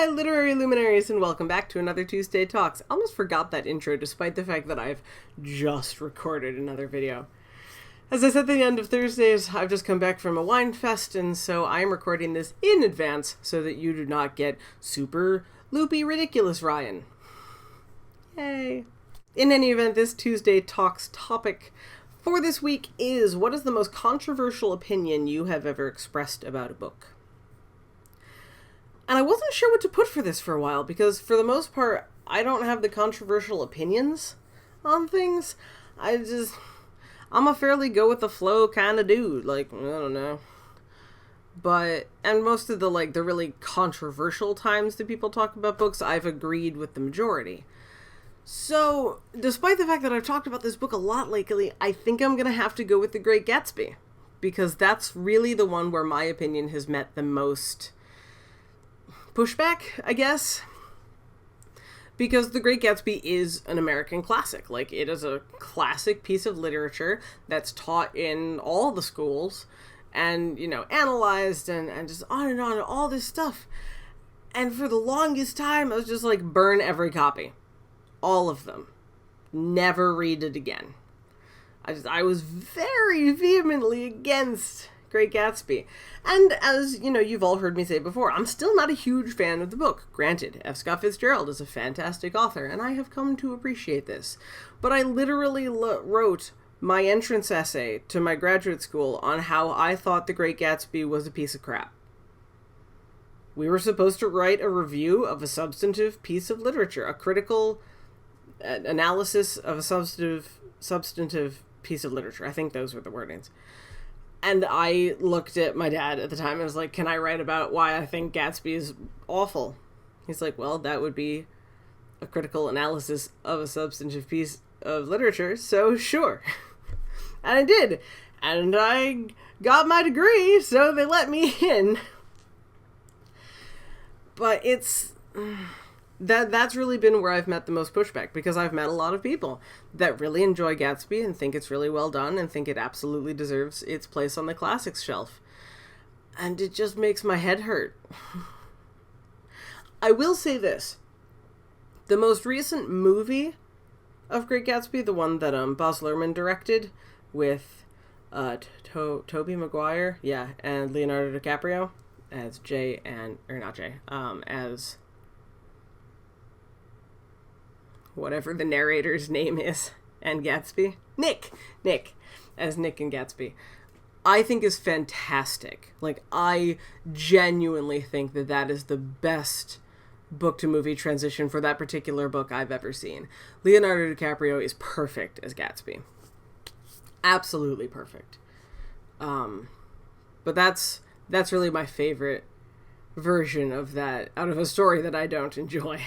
Hi, literary luminaries, and welcome back to another Tuesday Talks. I almost forgot that intro, despite the fact that I've just recorded another video. As I said at the end of Thursdays, I've just come back from a wine fest, and so I'm recording this in advance so that you do not get super loopy ridiculous, Ryan. Yay. In any event, this Tuesday Talks topic for this week is, what is the most controversial opinion you have ever expressed about a book? And I wasn't sure what to put for this for a while, because for the most part, I don't have the controversial opinions on things. I'm a fairly go-with-the-flow kind of dude. I don't know. And most of the really controversial times that people talk about books, I've agreed with the majority. So, despite the fact that I've talked about this book a lot lately, I think I'm going to have to go with The Great Gatsby. Because that's really the one where my opinion has met the most pushback, I guess. Because The Great Gatsby is an American classic. It is a classic piece of literature that's taught in all the schools and, analyzed and just on and all this stuff. And for the longest time, I was just burn every copy. All of them. Never read it again. I was very vehemently against Great Gatsby. And as, you've all heard me say before, I'm still not a huge fan of the book. Granted, F. Scott Fitzgerald is a fantastic author, and I have come to appreciate this. But I literally wrote my entrance essay to my graduate school on how I thought The Great Gatsby was a piece of crap. We were supposed to write a review of a substantive piece of literature, a critical analysis of a substantive piece of literature. I think those were the wordings. And I looked at my dad at the time and was like, can I write about why I think Gatsby is awful? He's like, well, that would be a critical analysis of a substantive piece of literature, so sure. And I did. And I got my degree, so they let me in. But that's really been where I've met the most pushback, because I've met a lot of people that really enjoy Gatsby and think it's really well done and think it absolutely deserves its place on the classics shelf. And it just makes my head hurt. I will say this. The most recent movie of Great Gatsby, the one that Baz Luhrmann directed with Tobey Maguire, and Leonardo DiCaprio as as whatever the narrator's name is, and Gatsby. Nick, as Nick and Gatsby, I think is fantastic. I genuinely think that is the best book-to-movie transition for that particular book I've ever seen. Leonardo DiCaprio is perfect as Gatsby. Absolutely perfect. But that's really my favorite version of that, out of a story that I don't enjoy.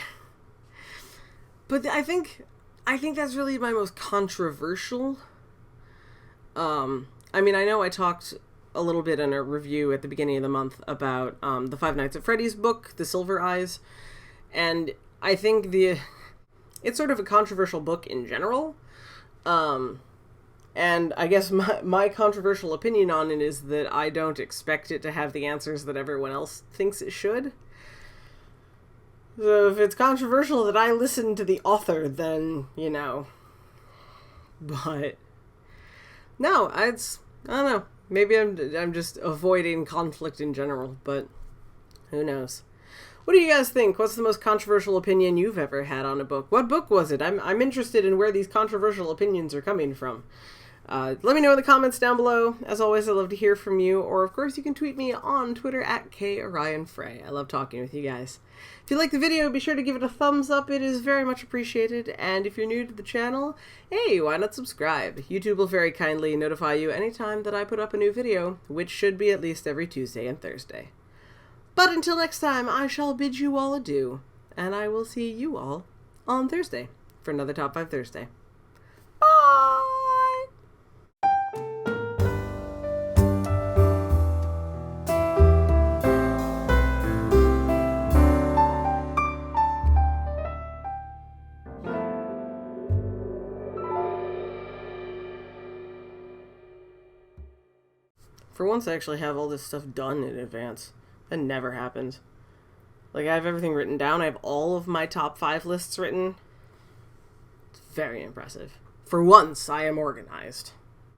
But I think that's really my most controversial. I know I talked a little bit in a review at the beginning of the month about the Five Nights at Freddy's book, The Silver Eyes, and I think it's sort of a controversial book in general. And I guess my controversial opinion on it is that I don't expect it to have the answers that everyone else thinks it should. So if it's controversial that I listen to the author, then, But no, I don't know. Maybe I'm just avoiding conflict in general, but who knows? What do you guys think? What's the most controversial opinion you've ever had on a book? What book was it? I'm interested in where these controversial opinions are coming from. Let me know in the comments down below. As always, I love to hear from you. Or, of course, you can tweet me on Twitter at @KOrionFrey. I love talking with you guys. If you like the video, be sure to give it a thumbs up. It is very much appreciated. And if you're new to the channel, hey, why not subscribe? YouTube will very kindly notify you anytime that I put up a new video, which should be at least every Tuesday and Thursday. But until next time, I shall bid you all adieu. And I will see you all on Thursday for another Top 5 Thursday. Bye! For once, I actually have all this stuff done in advance. That never happens. Like, I have everything written down. I have all of my top 5 lists written. It's very impressive. For once, I am organized.